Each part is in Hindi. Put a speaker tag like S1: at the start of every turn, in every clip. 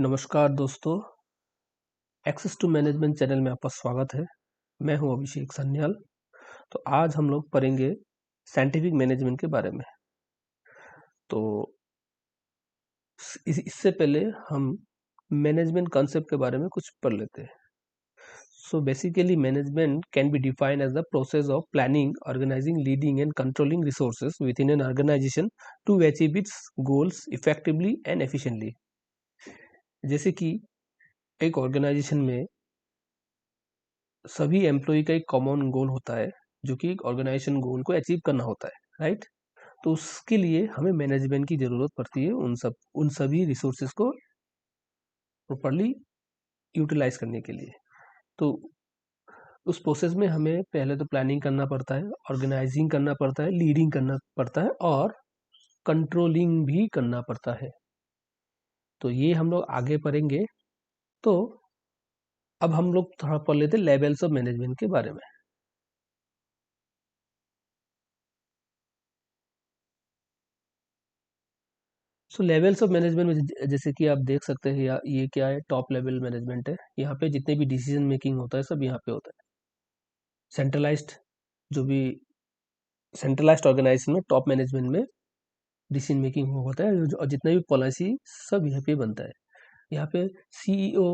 S1: नमस्कार दोस्तों, एक्सेस टू मैनेजमेंट चैनल में आपका स्वागत है। मैं हूं अभिषेक सन्याल। तो आज हम लोग पढ़ेंगे साइंटिफिक मैनेजमेंट के बारे में। तो इससे पहले हम मैनेजमेंट कॉन्सेप्ट के बारे में कुछ पढ़ लेते हैं। So basically management can be defined as the process of planning, organising, leading and controlling resources within an organisation to achieve its goals effectively and efficiently. जैसे कि एक ऑर्गेनाइजेशन में सभी एम्प्लॉय का एक कॉमन गोल होता है, जो कि एक ऑर्गेनाइजेशन गोल को अचीव करना होता है, राइट। तो उसके लिए हमें मैनेजमेंट की ज़रूरत पड़ती है, उन सभी रिसोर्सेज को प्रॉपरली यूटिलाइज करने के लिए। तो उस प्रोसेस में हमें पहले तो प्लानिंग करना पड़ता है, ऑर्गेनाइजिंग करना पड़ता है, लीडिंग करना पड़ता है और कंट्रोलिंग भी करना पड़ता है। तो ये हम लोग आगे पढ़ेंगे। तो अब हम लोग थोड़ा पढ़ लेते हैं लेवल्स ऑफ मैनेजमेंट के बारे में। सो लेवल्स ऑफ मैनेजमेंट में जैसे कि आप देख सकते हैं, ये क्या है, टॉप लेवल मैनेजमेंट है। यहाँ पे जितने भी डिसीजन मेकिंग होता है सब यहाँ पे होता है। सेंट्रलाइज्ड, जो भी सेंट्रलाइज्ड ऑर्गेनाइजेशन में टॉप मैनेजमेंट में डिसीजन मेकिंग होता है, और जितना भी पॉलिसी सब यहाँ पे बनता है। यहाँ पे सीईओ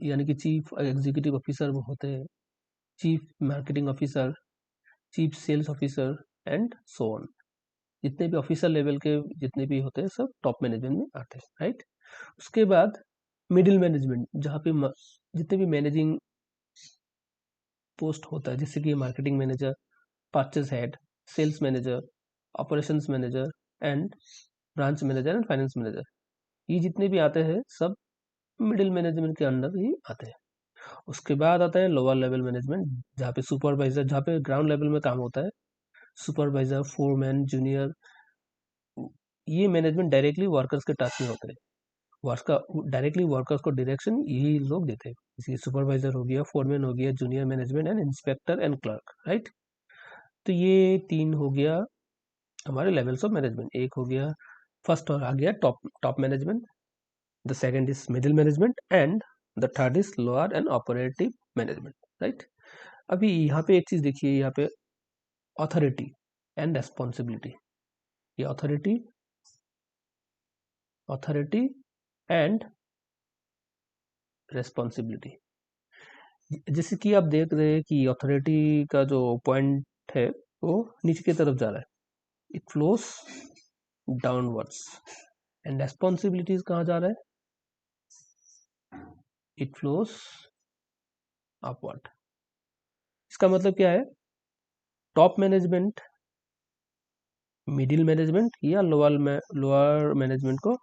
S1: यानी कि चीफ एग्जीक्यूटिव ऑफिसर वो होते हैं, chief marketing officer, chief sales officer and so on. जितने भी ऑफिसर लेवल के जितने भी होते हैं सब टॉप मैनेजमेंट में आते हैं, राइट। उसके बाद मिडिल मैनेजमेंट, जहाँ पे जितने भी मैनेजिंग पोस्ट होता है, जैसे कि marketing manager, purchase head, sales manager, operations manager and branch manager and finance manager, ये जितने भी आते हैं सब मिडिल मैनेजमेंट के अंडर ही आते हैं। उसके बाद आता है लोअर लेवल मैनेजमेंट, जहाँ पे सुपरवाइजर, जहाँ पे ग्राउंड लेवल में काम होता है, सुपरवाइजर, फोरमैन, जूनियर, ये मैनेजमेंट डायरेक्टली वर्कर्स के टच में होते हैं। डायरेक्टली वर्कर्स को डायरेक्शन यही लोग देते हैं, जैसे सुपरवाइजर हो गया, फोरमैन हो गया, junior management and inspector and clerk, right. तो ये तीन हो गया हमारे लेवल्स ऑफ मैनेजमेंट। एक हो गया फर्स्ट और आ गया top management, the second is middle management and the third is lower and operative management, right. अभी यहाँ पे एक चीज देखिए, यहाँ पे ऑथोरिटी एंड रेस्पॉन्सिबिलिटी, ये ऑथोरिटी एंड रेस्पॉन्सिबिलिटी। जैसे कि आप देख रहे हैं कि अथॉरिटी का जो पॉइंट है वो नीचे की तरफ जा रहा है, it flows downwards, and responsibilities कहाँ जा रहा है, इट फ्लोस अपवर्ड। इसका मतलब क्या है, टॉप मैनेजमेंट मिडिल मैनेजमेंट या लोअर मैनेजमेंट को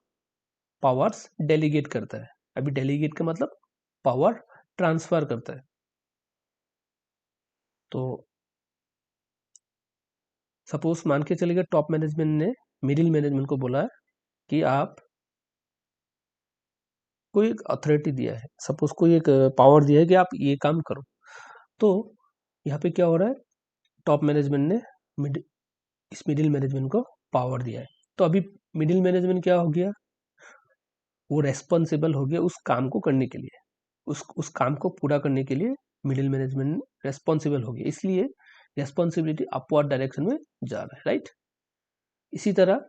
S1: पावर्स डेलीगेट करता है। अभी डेलीगेट का मतलब पावर ट्रांसफर करता है। तो सपोज मान के चलिएगा टॉप मैनेजमेंट ने मिडिल मैनेजमेंट को बोला कि आप कोई एक अथॉरिटी दिया है, सपोज कोई एक पावर दिया है कि आप ये काम करो। तो यहाँ पे क्या हो रहा है, टॉप मैनेजमेंट ने इस मिडिल मैनेजमेंट को पावर दिया है। तो अभी मिडिल मैनेजमेंट क्या हो गया, वो रेस्पॉन्सिबल हो गया उस काम को करने के लिए, उस काम को पूरा करने के लिए मिडिल मैनेजमेंट रेस्पॉन्सिबल हो गया, इसलिए रेस्पॉन्सिबिलिटी अपवर्ड डायरेक्शन में जा रहा है, राइट। इसी तरह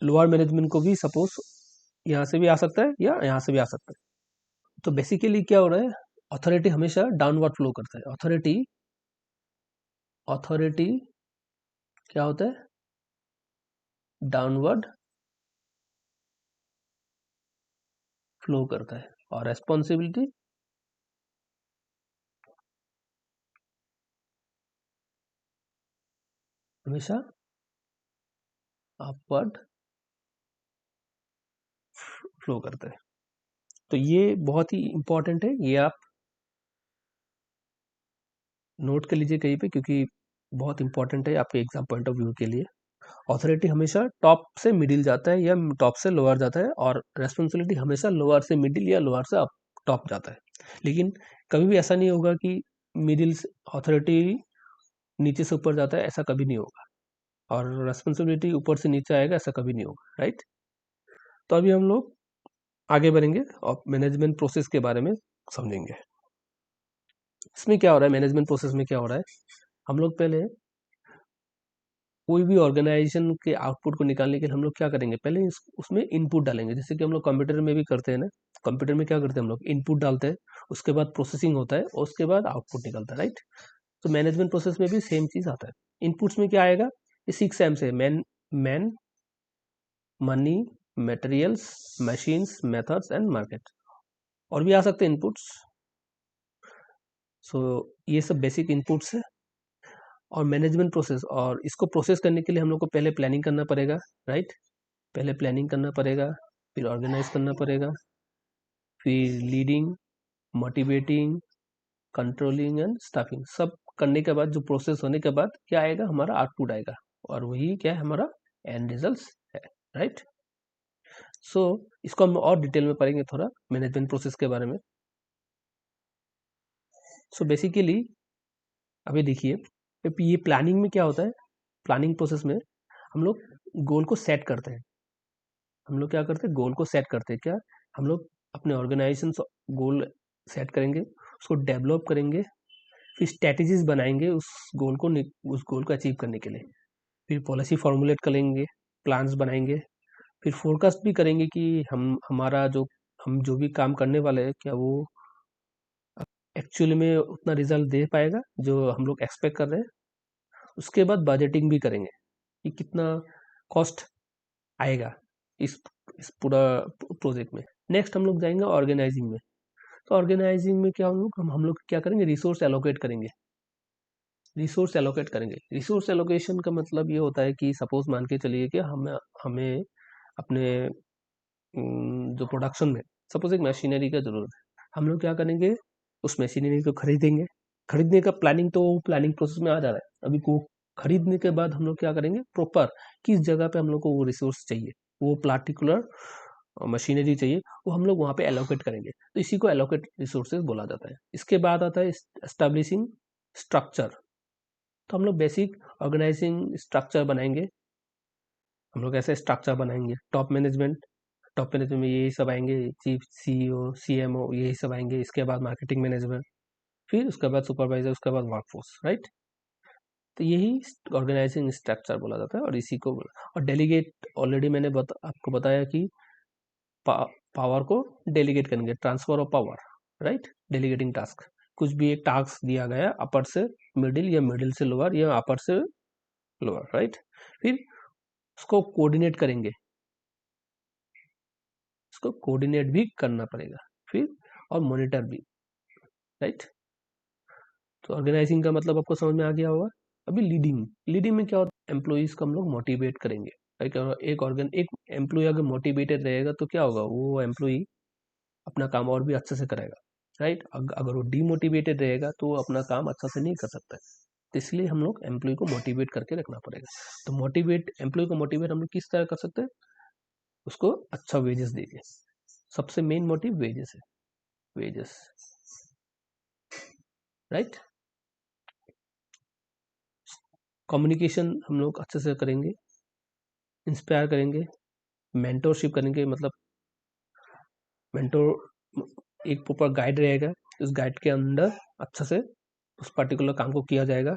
S1: लोअर मैनेजमेंट को भी सपोज यहाँ से भी आ सकता है या यहाँ से भी आ सकता है। तो बेसिकली क्या हो रहा है, अथॉरिटी हमेशा डाउनवर्ड फ्लो करता है। अथॉरिटी क्या होता है, डाउनवर्ड फ्लो करता है, और रेस्पॉन्सिबिलिटी हमेशा अपवर्ड फ्लो करता है। तो ये बहुत ही इंपॉर्टेंट है, ये आप नोट कर लीजिए कहीं पे, क्योंकि बहुत इंपॉर्टेंट है आपके एग्जाम पॉइंट ऑफ व्यू के लिए। अथॉरिटी हमेशा टॉप से मिडिल जाता है या टॉप से लोअर जाता है, और रेस्पॉन्सिबिलिटी हमेशा लोअर से मिडिल या लोअर से अप टॉप जाता है। लेकिन कभी भी ऐसा नहीं होगा कि मिडिल अथॉरिटी नीचे से ऊपर जाता है, ऐसा कभी नहीं होगा, और रेस्पॉन्सिबिलिटी ऊपर से नीचे आएगा, ऐसा कभी नहीं होगा, राइट। तो अभी हम लोग आगे बढ़ेंगे और मैनेजमेंट प्रोसेस के बारे में समझेंगे। इसमें क्या हो रहा है, मैनेजमेंट प्रोसेस में क्या हो रहा है, हम लोग पहले कोई भी ऑर्गेनाइजेशन के आउटपुट को निकालने के लिए हम लोग क्या करेंगे, पहले उसमें इनपुट डालेंगे, जैसे कि हम लोग कंप्यूटर में भी करते हैं ना। कंप्यूटर में क्या करते हैं, हम लोग इनपुट डालते हैं, उसके बाद प्रोसेसिंग होता है और उसके बाद आउटपुट निकलता है, राइट। तो मैनेजमेंट प्रोसेस में भी सेम चीज आता है। इनपुट्स में क्या आएगा, ये 6 एम से man money materials machines methods and market, और भी आ सकते हैं इनपुट्स। सो ये सब बेसिक इनपुट्स है और मैनेजमेंट प्रोसेस, और इसको प्रोसेस करने के लिए हम लोग को पहले प्लानिंग करना पड़ेगा, राइट। पहले प्लानिंग करना पड़ेगा, फिर ऑर्गेनाइज करना पड़ेगा, फिर leading, motivating, controlling and staffing, सब करने के बाद जो प्रोसेस होने के बाद क्या आएगा, हमारा आउटपुट आएगा, और वही क्या है, हमारा एंड रिजल्ट है, राइट। सो इसको हम और डिटेल में पढ़ेंगे थोड़ा मैनेजमेंट प्रोसेस के बारे में। सो बेसिकली अभी देखिए, ये प्लानिंग में क्या होता है, प्लानिंग प्रोसेस में हम लोग गोल को सेट करते हैं। हम लोग क्या करते हैं, गोल को सेट करते हैं, क्या हम लोग अपने ऑर्गेनाइजेशन गोल सेट करेंगे, उसको डेवलप करेंगे, फिर स्ट्रेटेजीज बनाएंगे उस गोल को अचीव करने के लिए, फिर पॉलिसी फॉर्मुलेट करेंगे, प्लान्स बनाएंगे, फिर फोरकास्ट भी करेंगे कि हम जो भी काम करने वाले हैं क्या वो एक्चुअली में उतना रिजल्ट दे पाएगा जो हम लोग एक्सपेक्ट कर रहे हैं। उसके बाद बजटिंग भी करेंगे कि कितना कॉस्ट आएगा इस पूरा प्रोजेक्ट में। नेक्स्ट हम लोग जाएंगे ऑर्गेनाइजिंग में। तो ऑर्गेनाइजिंग में क्या हम लोग क्या करेंगे, रिसोर्स एलोकेट करेंगे। रिसोर्स एलोकेशन का मतलब ये होता है कि सपोज मान के चलिए कि हमें अपने जो प्रोडक्शन में सपोज एक मशीनरी का जरूरत है, हम लोग क्या करेंगे, उस मशीनरी को खरीदेंगे। खरीदने का प्लानिंग तो प्लानिंग प्रोसेस में आ जा रहा है। अभी को खरीदने के बाद हम लोग क्या करेंगे, प्रॉपर किस जगह पे हम लोग को वो रिसोर्स चाहिए, वो पर्टिकुलर मशीनरी चाहिए, वो हम लोग वहाँ पे एलोकेट करेंगे। तो इसी को एलोकेट रिसोर्सेज बोला जाता है। इसके बाद आता है एस्टेब्लिशिंग स्ट्रक्चर। तो हम लोग बेसिक ऑर्गेनाइजिंग स्ट्रक्चर बनाएंगे। हम लोग ऐसे स्ट्रक्चर बनाएंगे, टॉप मैनेजमेंट में यही सब आएंगे, चीफ सीईओ सीएमओ यही सब आएंगे। इसके बाद मार्केटिंग मैनेजमेंट, फिर उसके बाद सुपरवाइजर, उसके बाद वर्कफोर्स, राइट। तो यही ऑर्गेनाइजिंग स्ट्रक्चर बोला जाता है। और इसी को और डेलीगेट, ऑलरेडी मैंने आपको बताया कि पावर को डेलीगेट करेंगे, transfer of power, right. Delegating task, कुछ भी एक टास्क दिया गया अपर से मिडिल या मिडिल से लोअर या अपर से लोअर, राइट। फिर उसको कोऑर्डिनेट करेंगे, इसको कोऑर्डिनेट भी करना पड़ेगा, फिर और मॉनिटर भी, राइट। तो ऑर्गेनाइजिंग का मतलब आपको समझ में आ गया होगा। अभी लीडिंग में क्या होता है, एम्प्लॉइज को हम लोग मोटिवेट करेंगे। एक एम्प्लॉय अगर मोटिवेटेड रहेगा तो क्या होगा, वो एम्प्लॉय अपना काम और भी अच्छे से करेगा, राइट। अगर वो डीमोटिवेटेड रहेगा तो वो अपना काम अच्छा से नहीं कर सकता है। तो इसलिए हम लोग एम्प्लॉय को मोटिवेट करके रखना पड़ेगा। तो एम्प्लॉय को मोटिवेट हम लोग किस तरह कर सकते हैं, उसको अच्छा वेजेस देंगे। सबसे मेन मोटिव वेजेस है, वेजेस, राइट। कम्युनिकेशन हम लोग अच्छे से करेंगे, इंस्पायर करेंगे, मेंटोरशिप करेंगे। मतलब मेंटोर एक प्रॉपर गाइड रहेगा, उस गाइड के अंदर अच्छे से उस पर्टिकुलर काम को किया जाएगा।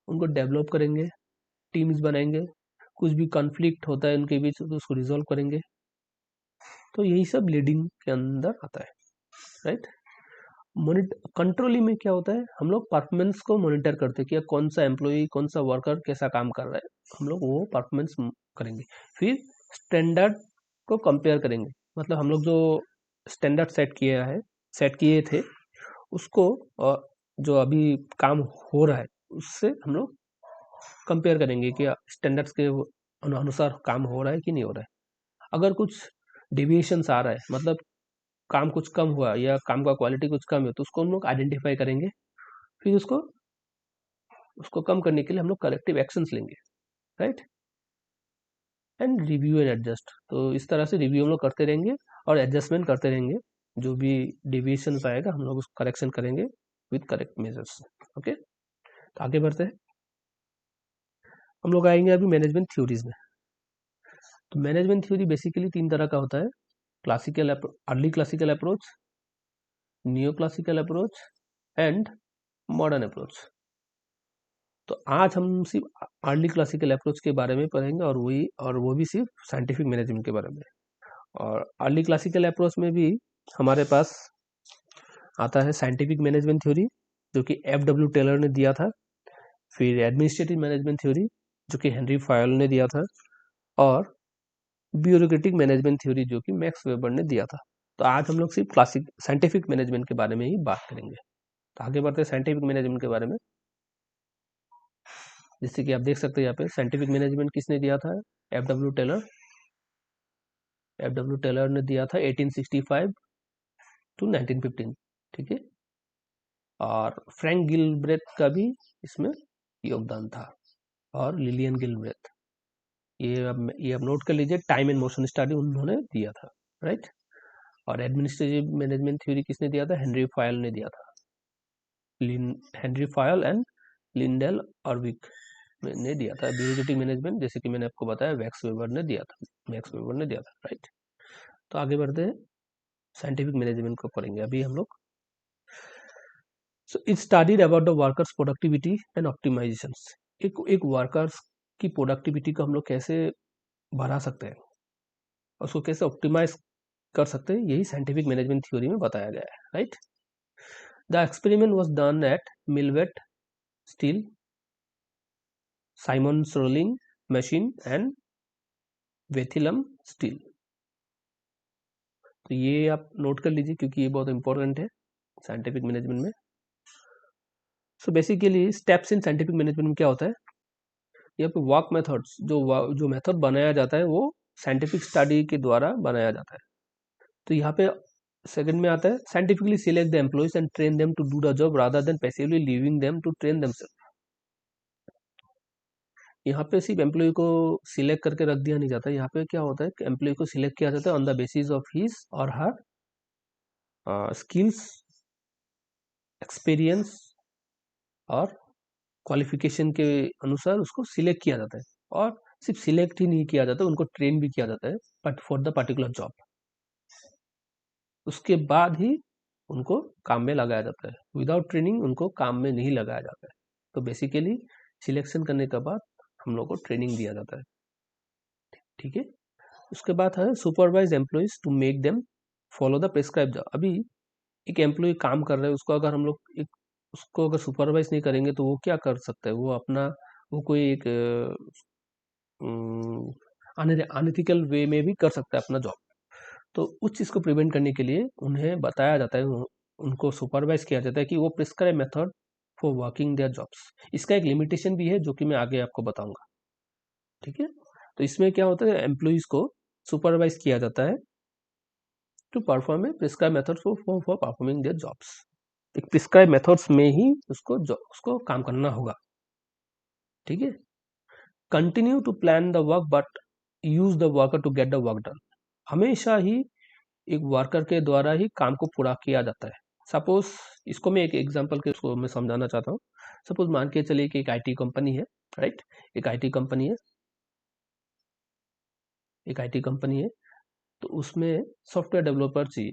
S1: उनको डेवलप करेंगे, टीम्स बनाएंगे, कुछ भी कॉन्फ्लिक्ट होता है उनके बीच तो उसको रिजॉल्व करेंगे। तो यही सब लीडिंग के अंदर आता है, राइट। कंट्रोलिंग में क्या होता है, हम लोग परफॉर्मेंस को मॉनिटर करते हैं कि कौन सा एम्प्लॉय, कौन सा वर्कर कैसा काम कर रहा है, हम लोग वो परफॉर्मेंस करेंगे। फिर स्टैंडर्ड को कंपेयर करेंगे, मतलब हम लोग जो स्टैंडर्ड सेट किए थे उसको, और जो अभी काम हो रहा है उससे हम लोग कंपेयर करेंगे कि स्टैंडर्ड्स के अनुसार काम हो रहा है कि नहीं हो रहा है। अगर कुछ डेविएशंस आ रहा है, मतलब काम कुछ कम हुआ या काम का क्वालिटी कुछ कम है, तो उसको हम लोग आइडेंटिफाई करेंगे। फिर उसको कम करने के लिए हम लोग करेक्टिव एक्शंस लेंगे, right. And review and adjust, तो इस तरह से रिव्यू हम लोग करते रहेंगे और एडजस्टमेंट करते रहेंगे। जो भी डेविएशन आएगा हम लोग उसको करेक्शन करेंगे विद करेक्ट मेजर्स, ओके। तो आगे बढ़ते हैं, हम लोग आएंगे अभी मैनेजमेंट थ्योरीज में। तो मैनेजमेंट थ्योरी बेसिकली 3 तरह का होता है। Classical early classical approach, neo classical approach and modern approach. तो आज हम सिर्फ अर्ली क्लासिकल अप्रोच के बारे में पढ़ेंगे और वो भी सिर्फ साइंटिफिक मैनेजमेंट के बारे में। और अर्ली क्लासिकल अप्रोच में भी हमारे पास आता है साइंटिफिक मैनेजमेंट थ्योरी, जो कि F.W. टेलर ने दिया था, फिर एडमिनिस्ट्रेटिव मैनेजमेंट थ्योरी जो कि हेनरी फायल ने दिया था, और ब्यूरोक्रेटिक मैनेजमेंट थ्योरी जो कि मैक्स वेबर ने दिया था। तो आज हम लोग सिर्फ क्लासिक साइंटिफिक मैनेजमेंट के बारे में ही बात करेंगे। तो आगे बढ़ते हैं साइंटिफिक मैनेजमेंट के बारे में। जैसे कि आप देख सकते हैं यहाँ पे साइंटिफिक मैनेजमेंट किसने दिया था? F.W. टेलर। F.W. टेलर ने दिया था 1865 टू 1915, ठीक है। और फ्रैंक गिलब्रेथ का भी इसमें योगदान था, और लिलियन गिलब्रेथ। ये अब नोट कर लीजिए, टाइम एंड मोशन स्टडी उन्होंने दिया था, राइट। और एडमिनिस्ट्रेटिव मैनेजमेंट थ्योरी किसने दिया था? हेनरी फायल ने दिया था। हेनरी फायल एंड लिंडेल ऑर्विक ने दिया था। ब्यूरोक्रेटिक मैनेजमेंट जैसे कि मैंने आपको बताया मैक्स वेबर ने दिया था, राइट। तो आगे बढ़ते हैं, साइंटिफिक मैनेजमेंट को पढ़ेंगे अभी हम लोग। So it studied about the workers productivity and optimisations. एक वर्कर्स की प्रोडक्टिविटी को हम लोग कैसे बढ़ा सकते हैं, उसको कैसे ऑप्टिमाइज कर सकते हैं, यही साइंटिफिक मैनेजमेंट थ्योरी में बताया गया है, right. The experiment was done at मिलवेट steel, Simonds rolling machine and Bethlehem steel. तो ये आप नोट कर लीजिए क्योंकि ये बहुत इंपॉर्टेंट है साइंटिफिक मैनेजमेंट में। So basically steps in scientific management में क्या होता है, यहाँ पे वर्क मेथड्स, जो मेथड बनाया जाता है वो साइंटिफिक स्टडी के द्वारा बनाया जाता है। तो यहाँ पे सेकंड में आता है scientifically select the employees and train them to do the job rather than passively leaving them to train themselves. यहाँ पे सिर्फ एम्प्लॉय को सिलेक्ट करके रख दिया नहीं जाता, यहाँ पे क्या होता है कि एम्प्लॉय को सिलेक्ट किया जाता है on the basis of his और हर स्किल्स, एक्सपीरियंस और क्वालिफिकेशन के अनुसार उसको सिलेक्ट किया जाता है। और सिर्फ सिलेक्ट ही नहीं किया जाता, उनको ट्रेन भी किया जाता है but for the particular job. उसके बाद ही उनको काम में लगाया जाता है, विदाउट ट्रेनिंग उनको काम में नहीं लगाया जाता है। तो बेसिकली सिलेक्शन करने के बाद हम लोग को ट्रेनिंग दिया जाता है, ठीक है। उसके बाद है supervise employees to make them follow the prescribe job. अभी एक एम्प्लॉय काम कर रहा है, उसको अगर हम लोग उसको अगर सुपरवाइज नहीं करेंगे तो वो क्या कर सकता है, वो कोई एक अनएथिकल वे में भी कर सकता है अपना जॉब। तो उस चीज़ को प्रिवेंट करने के लिए उन्हें बताया जाता है, उनको सुपरवाइज किया जाता है कि वो prescribe method for working their jobs. इसका एक लिमिटेशन भी है जो कि मैं आगे आपको बताऊंगा, ठीक है। तो इसमें क्या होता है, एम्प्लॉइज को सुपरवाइज किया जाता है to perform a prescribe method for performing their jobs. एक प्रिस्क्राइब मेथड्स में ही उसको काम करना होगा, ठीक है। Continue to plan the work but use the worker to get the work done. हमेशा ही एक वर्कर के द्वारा ही काम को पूरा किया जाता है। सपोज इसको मैं एक एग्जांपल के उसको मैं समझाना चाहता हूँ। सपोज मान के चलिए कि एक आईटी कंपनी है, राइट। एक आईटी कंपनी है, तो उसमें सॉफ्टवेयर डेवलपर चाहिए,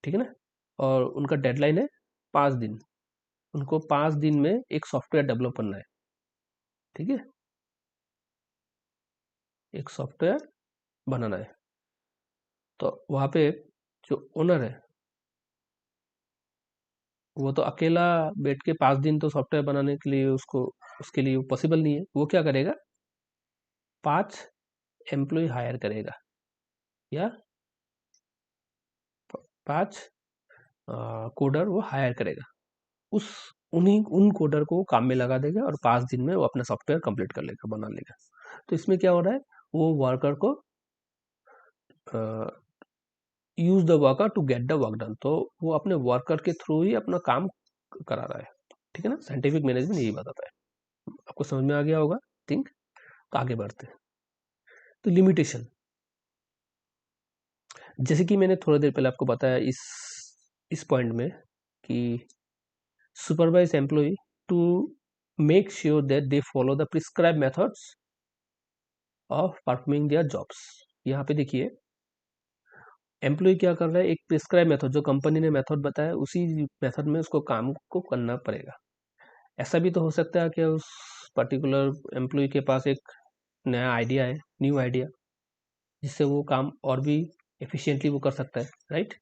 S1: ठीक है ना। और उनका डेडलाइन है 5 दिन। उनको 5 दिन में एक सॉफ्टवेयर डेवलप करना है, ठीक है, एक सॉफ्टवेयर बनाना है। तो वहाँ पे जो ओनर है वो तो अकेला बैठ के 5 दिन तो सॉफ्टवेयर बनाने के लिए उसके लिए पॉसिबल नहीं है। वो क्या करेगा, 5 एम्प्लॉय हायर करेगा या 5 कोडर वो हायर करेगा। उस उन कोडर को वो काम में लगा देगा और 5 दिन में वो अपना सॉफ्टवेयर कंप्लीट कर लेगा, बना लेगा। तो इसमें क्या हो रहा है, वो वर्कर को use the worker to get the work done. तो वो अपने वर्कर के थ्रू ही अपना काम करा रहा है, ठीक है ना। साइंटिफिक मैनेजमेंट यही बताता है। आपको समझ में आ गया होगा, थिंक। तो आगे बढ़ते हैं। तो लिमिटेशन, जैसे कि मैंने थोड़ी देर पहले आपको बताया इस पॉइंट में कि supervise employ to make sure that they follow the prescribe methods of performing their jobs. यहाँ पे देखिए एम्प्लॉय क्या कर रहा है, एक प्रिस्क्राइब मेथड, जो कंपनी ने मेथड बताया उसी मेथड में उसको काम को करना पड़ेगा। ऐसा भी तो हो सकता है कि उस पर्टिकुलर एम्प्लॉय के पास एक नया आइडिया है, न्यू आइडिया, जिससे वो काम और भी एफिशिएंटली वो कर सकता है, राइट।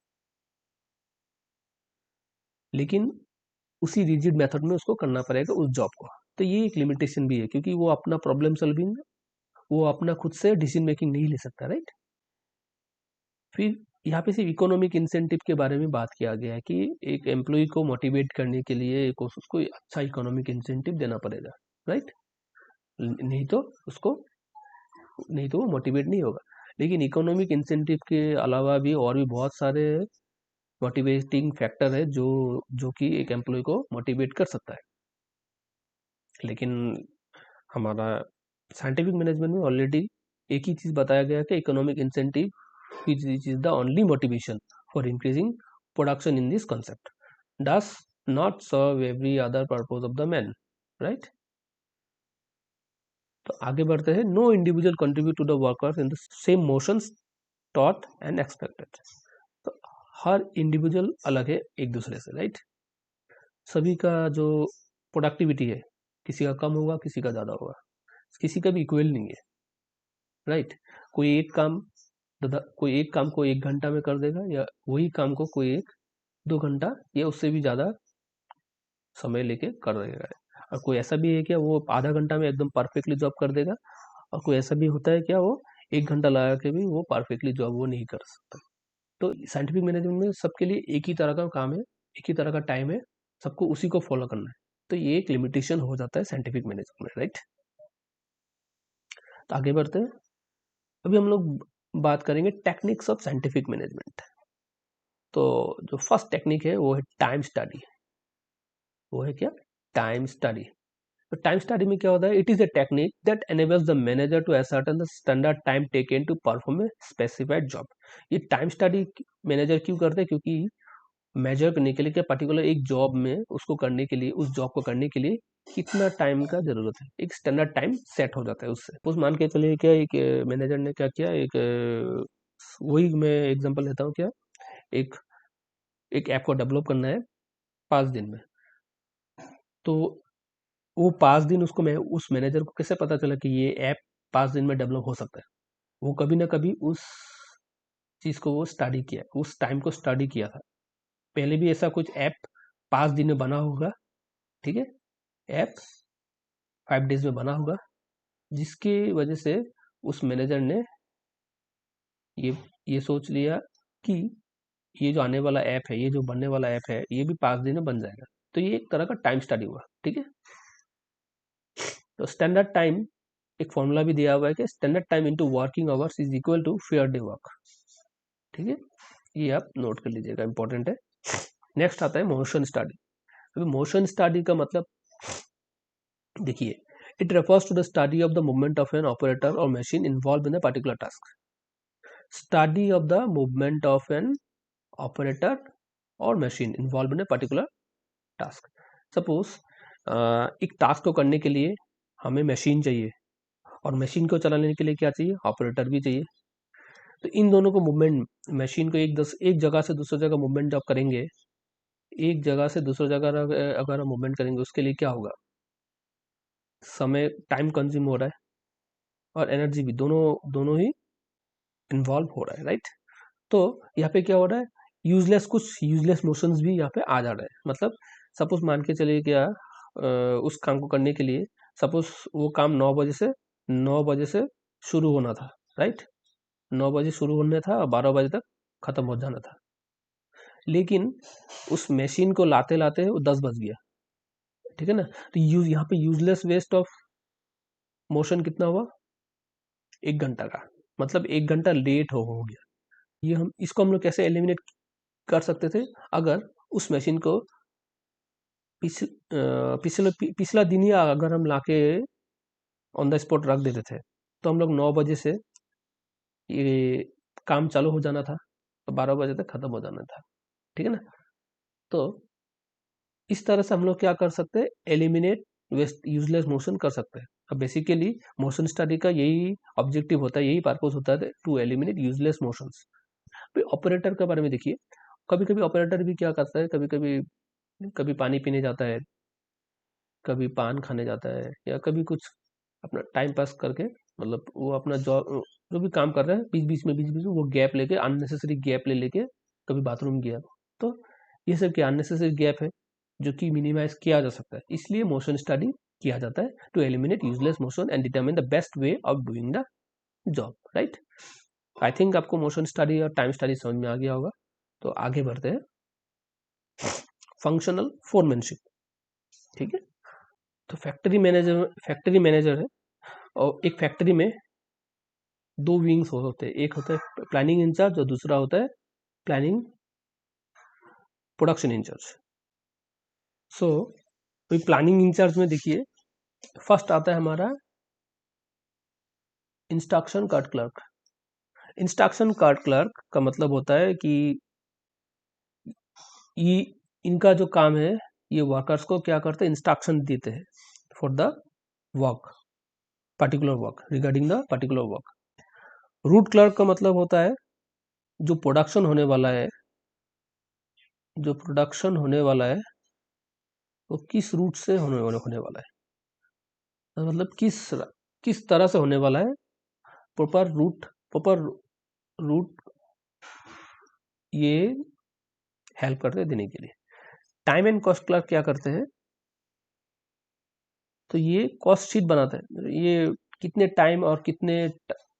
S1: लेकिन उसी रिजिड मेथड में उसको करना पड़ेगा उस जॉब को। तो ये एक लिमिटेशन भी है, क्योंकि वो अपना प्रॉब्लम सॉल्विंग, वो अपना खुद से डिसीजन मेकिंग नहीं ले सकता, राइट। फिर यहाँ पे सिर्फ इकोनॉमिक इंसेंटिव के बारे में बात किया गया है कि एक एम्प्लॉय को मोटिवेट करने के लिए उसको अच्छा इकोनॉमिक इंसेंटिव देना पड़ेगा, राइट। नहीं तो उसको, नहीं तो वो मोटिवेट नहीं होगा। लेकिन इकोनॉमिक इंसेंटिव के अलावा भी और भी बहुत सारे मोटिवेटिंग फैक्टर है जो जो कि एक एम्प्लॉय को मोटिवेट कर सकता है। लेकिन हमारा साइंटिफिक मैनेजमेंट में ऑलरेडी एक ही चीज़ बताया गया है कि economic incentive which is the only motivation for increasing production in this concept, does not serve every other purpose of the man, right। तो आगे बढ़ते हैं। No individual contribute to the workers in the same motions taught and expected. तो हर इंडिविजुअल अलग है एक दूसरे से, राइट। सभी का जो प्रोडक्टिविटी है, किसी का कम होगा, किसी का ज़्यादा होगा, किसी का भी इक्वल नहीं है, राइट। कोई एक काम कोई एक काम को 1 घंटा में कर देगा, या वही काम को कोई 1-2 घंटा या उससे भी ज़्यादा समय लेके कर देगा। और कोई ऐसा भी है क्या, वो आधा घंटा में एकदम परफेक्टली जॉब कर देगा, और कोई ऐसा भी होता है क्या, वो 1 घंटा लगा के भी वो परफेक्टली जॉब वो नहीं कर सकता। तो साइंटिफिक मैनेजमेंट में सबके लिए एक ही तरह का काम है, एक ही तरह का टाइम है, सबको उसी को फॉलो करना है। तो ये एक लिमिटेशन हो जाता है साइंटिफिक मैनेजमेंट में, राइट। तो आगे बढ़ते हैं। अभी हम लोग बात करेंगे टेक्निक्स ऑफ साइंटिफिक मैनेजमेंट। तो जो फर्स्ट टेक्निक है वो है टाइम स्टडी। वो है क्या, टाइम स्टडी। तो टाइम स्टडी में क्या होता है, it is a technique that enables the manager to ascertain the standard time taken to perform a specified job. ये टाइम स्टडी मैनेजर क्यों करते हैं, क्योंकि मेजर करने के लिए क्या, पर्टिकुलर एक जॉब में उसको करने के लिए, उस जॉब को करने के लिए कितना टाइम का जरूरत है, एक स्टैंडर्ड टाइम सेट हो जाता है उससे। उस मान के चलिए क्या, एक मैनेजर ने क्या किया, एक वही मैं एग्जांपल लेता हूँ क्या, एक एक ऐप को डेवलप करना है 5 दिन में। तो वो 5 दिन उसको, मैं उस मैनेजर को कैसे पता चला कि ये ऐप 5 दिन में डेवलप हो सकता है, वो कभी ना कभी उस चीज़ को वो स्टडी किया, उस टाइम को स्टडी किया था। पहले भी ऐसा कुछ ऐप 5 दिन में बना होगा, ठीक है, ऐप 5 डेज में बना होगा, जिसकी वजह से उस मैनेजर ने ये सोच लिया कि ये जो आने वाला ऐप है, ये जो बनने वाला ऐप है, ये भी 5 दिन में बन जाएगा। तो ये एक तरह का टाइम स्टडी हुआ, ठीक है। तो स्टैंडर्ड टाइम, एक फॉर्मूला भी दिया हुआ है कि standard time into working hours is equal to fair day work, ठीक है। ये आप नोट कर लीजिएगा, इंपॉर्टेंट है। नेक्स्ट आता है मोशन स्टडी। अभी मोशन स्टडी का मतलब देखिए, it refers to the study of the movement of an operator और machine involve in a particular task. Study of the movement of an operator और machine involve in a particular task. Suppose एक टास्क को करने के लिए हमें मशीन चाहिए, और मशीन को चलाने के लिए क्या चाहिए, ऑपरेटर भी चाहिए। तो इन दोनों को मूवमेंट, मशीन को एक जगह से दूसरी जगह मूवमेंट जब करेंगे, एक जगह से दूसरी जगह अगर हम मूवमेंट करेंगे, उसके लिए क्या होगा, समय, टाइम कंज्यूम हो रहा है, और एनर्जी भी, दोनों दोनों ही इन्वॉल्व हो रहा है, राइट। तो यहाँ पे क्या हो रहा है, कुछ यूजलेस मोशंस भी यहाँ पे आ जा रहा है। मतलब सपोज मान के चलिए क्या, उस काम को करने के लिए सपोज वो काम 9 बजे से शुरू होना था, राइट। 9 बजे शुरू होना था और 12 बजे तक खत्म हो जाना था, लेकिन उस मशीन को लाते लाते वो 10 बज गया, ठीक है ना। तो यहाँ पे यूजलेस वेस्ट ऑफ मोशन कितना हुआ, 1 घंटा का, मतलब 1 घंटा लेट हो गया। ये इसको हम लोग कैसे एलिमिनेट कर सकते थे, अगर उस मशीन को पिछला दिन ही अगर हम लाके ऑन द स्पॉट रख देते थे, तो हम लोग 9 बजे से ये काम चालू हो जाना था, तो 12 बजे तक खत्म हो जाना था, ठीक है ना। तो इस तरह से हम लोग क्या कर सकते हैं, एलिमिनेट वेस्ट यूजलेस मोशन कर सकते हैं। अब बेसिकली मोशन स्टडी का यही ऑब्जेक्टिव होता है, यही पर्पस होता है, to eliminate useless motions. Operator के बारे में देखिए, कभी कभी ऑपरेटर भी क्या करता है, कभी कभी कभी पानी पीने जाता है, कभी पान खाने जाता है, या कभी कुछ अपना टाइम पास करके, मतलब वो अपना जॉब जो भी काम कर रहा है, बीच बीच में वो गैप लेके, अननेसेसरी गैप ले लेके कभी बाथरूम गया, तो ये सब क्या अननेसेसरी गैप है जो कि मिनिमाइज किया जा सकता है, इसलिए मोशन स्टडी किया जाता है to eliminate useless motion and determine the best way of doing the job, right. I think आपको मोशन स्टडी और टाइम स्टडी समझ में आ गया होगा। तो आगे बढ़ते हैं, फंक्शनल फोरमैनशिप, ठीक है। तो फैक्ट्री मैनेजर है, और एक फैक्ट्री में दो विंग्स होते हैं, एक होता है प्लानिंग इंचार्ज और दूसरा होता है planning production in charge. So planning in charge में देखिए, फर्स्ट आता है हमारा instruction card clerk. Instruction card clerk का मतलब होता है कि ये इनका जो काम है, ये वर्कर्स को क्या करते हैं, इंस्ट्रक्शन देते हैं for the work, particular work, regarding the particular work. Root clerk का मतलब होता है जो प्रोडक्शन होने वाला है, जो प्रोडक्शन होने वाला है वो किस रूट से होने वाला है, मतलब किस तरह से होने वाला है, प्रॉपर रूट ये हेल्प करते हैं देने के लिए। टाइम एंड कॉस्ट क्लर्क क्या करते हैं, तो ये कॉस्ट शीट बनाते हैं, ये कितने टाइम और कितने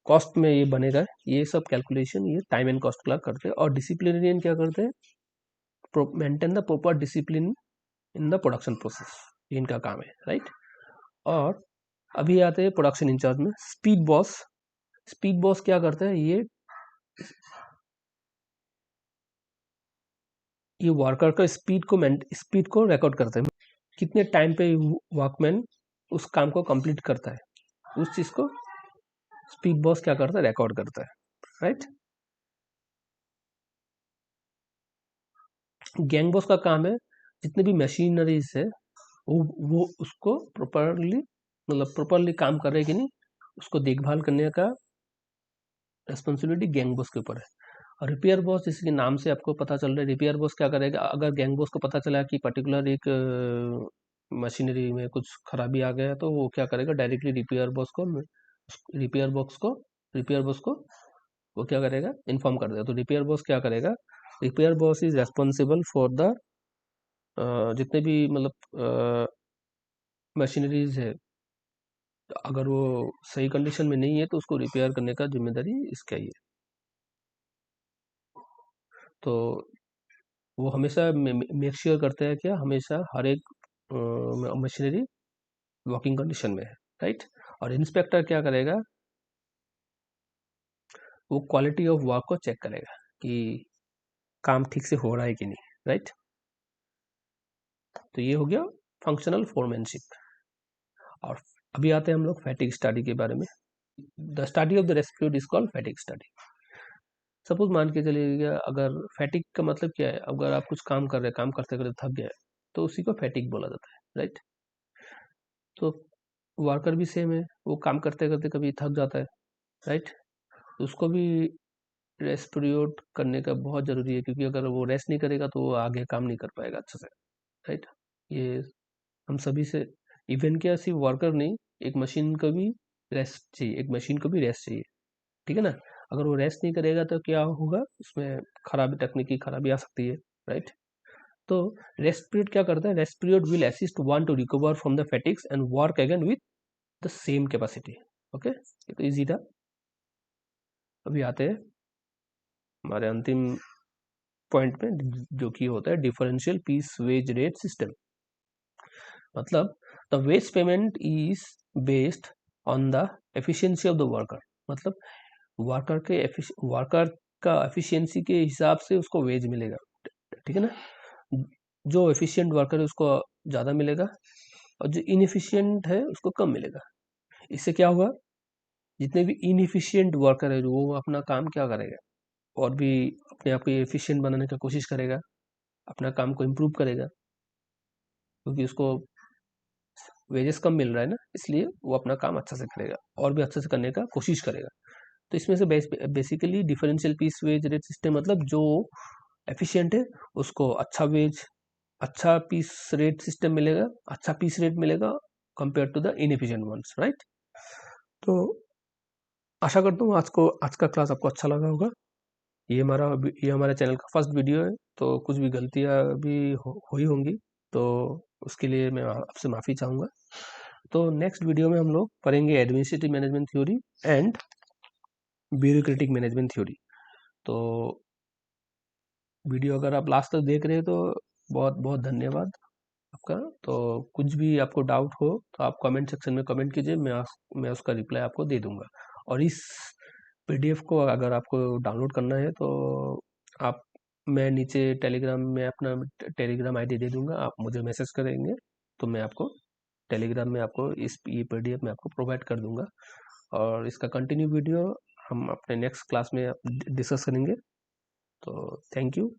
S1: कॉस्ट में ये बनेगा, ये सब कैलकुलेशन ये टाइम एंड कॉस्ट क्लर्क करते हैं। और डिसिप्लिनरियन क्या करते हैं, maintain the proper discipline in the production process, ये इनका काम है, राइट। और अभी आते हैं प्रोडक्शन इंचार्ज में, स्पीड बॉस। स्पीड बॉस क्या करते हैं, ये वर्कर का स्पीड को रिकॉर्ड करते हैं, कितने टाइम पे वर्कमैन उस काम को कंप्लीट करता है, उस चीज को स्पीड बॉस क्या करता है, रिकॉर्ड करता है, राइट। गैंग बॉस का काम है जितने भी मशीनरीज है वो उसको प्रॉपरली काम कर रहे हैं कि नहीं, उसको देखभाल करने का रेस्पॉन्सिबिलिटी गैंग बॉस के ऊपर है। और रिपेयर बॉस, जैसे कि नाम से आपको पता चल रहा है, रिपेयर बॉस क्या करेगा, अगर गैंग बॉस को पता चला कि पर्टिकुलर एक मशीनरी में कुछ खराबी आ गया है, तो वो क्या करेगा, डायरेक्टली रिपेयर बॉक्स को रिपेयर बॉस को वो क्या करेगा, इन्फॉर्म कर देगा। तो रिपेयर बॉस क्या करेगा, repair boss is responsible for the जितने भी मतलब मशीनरीज है, अगर वो सही कंडीशन में नहीं है तो उसको रिपेयर करने का जिम्मेदारी इसका ही है। तो वो हमेशा मेक श्योर करते हैं क्या, हमेशा हर एक मशीनरी वर्किंग कंडीशन में है, राइट। और इंस्पेक्टर क्या करेगा, वो क्वालिटी ऑफ वर्क को चेक करेगा कि काम ठीक से हो रहा है कि नहीं, राइट। तो ये हो गया फंक्शनल फोरमैनशिप। और अभी आते हैं हम लोग फैटिग स्टडी के बारे में। The study of the rescued is called fatigue study. Suppose मान के चलिएगा, अगर फैटिग का मतलब क्या है, अगर आप कुछ काम कर रहे हैं, काम करते करते थक गए, तो उसी को फैटिग बोला जाता है, राइट। तो वर्कर भी सेम है, वो काम करते करते कभी थक जाता है, राइट। उसको भी रेस्ट पीरियड करने का बहुत ज़रूरी है, क्योंकि अगर वो रेस्ट नहीं करेगा तो वो आगे काम नहीं कर पाएगा अच्छे से, राइट। ये हम सभी से, इवन क्या सिर्फ वर्कर नहीं, एक मशीन को भी रेस्ट चाहिए, एक मशीन को भी रेस्ट चाहिए, ठीक है ना। अगर वो रेस्ट नहीं करेगा तो क्या होगा, उसमें खराबी, तकनीकी खराबी आ सकती है, राइट। तो रेस्ट पीरियड क्या करता है, rest period will assist one to recover from the fatigues and work again with the same capacity. Okay, ये तो इजी था। अभी आते हैं हमारे अंतिम पॉइंट में, जो कि होता है differential piece wage rate system. मतलब the wage payment is based on the efficiency of the worker, मतलब वर्कर का एफिशिएंसी के हिसाब से उसको वेज मिलेगा, ठीक है ना। जो एफिशिएंट वर्कर है उसको ज़्यादा मिलेगा, और जो इनएफिशिएंट है उसको कम मिलेगा। इससे क्या होगा, जितने भी इनएफिशिएंट वर्कर है वो अपना काम क्या करेगा, और भी अपने आप को एफिशिएंट बनाने की कोशिश करेगा, अपना काम को इम्प्रूव करेगा, क्योंकि उसको वेजेस कम मिल रहा है ना, इसलिए वो अपना काम अच्छा से करेगा और भी अच्छे से करने का कोशिश करेगा। तो इसमें से basically differential piece wage rate system मतलब जो एफिशिएंट है उसको अच्छा पीस रेट सिस्टम मिलेगा, अच्छा पीस रेट मिलेगा compare to the inefficient ones, right. तो आशा करता हूँ आज का क्लास आपको अच्छा लगा होगा। ये हमारे चैनल का फर्स्ट वीडियो है, तो कुछ भी गलतियाँ भी हुई होंगी, तो उसके लिए मैं आपसे माफ़ी चाहूँगा। तो नेक्स्ट वीडियो में हम लोग पढ़ेंगे administrative management theory and bureaucratic management theory. तो वीडियो अगर आप लास्ट तक देख रहे हैं तो बहुत बहुत धन्यवाद आपका। तो कुछ भी आपको डाउट हो तो आप कमेंट सेक्शन में कमेंट कीजिए, मैं उसका रिप्लाई आपको दे दूंगा। और इस पीडीएफ को अगर आपको डाउनलोड करना है तो आप मैं नीचे टेलीग्राम में अपना टेलीग्राम आईडी दे दूंगा, आप मुझे मैसेज करेंगे तो मैं आपको टेलीग्राम में आपको ये पीडीएफ में आपको प्रोवाइड कर दूंगा। और इसका कंटिन्यू वीडियो हम अपने नेक्स्ट क्लास में डिस्कस करेंगे। तो थैंक यू।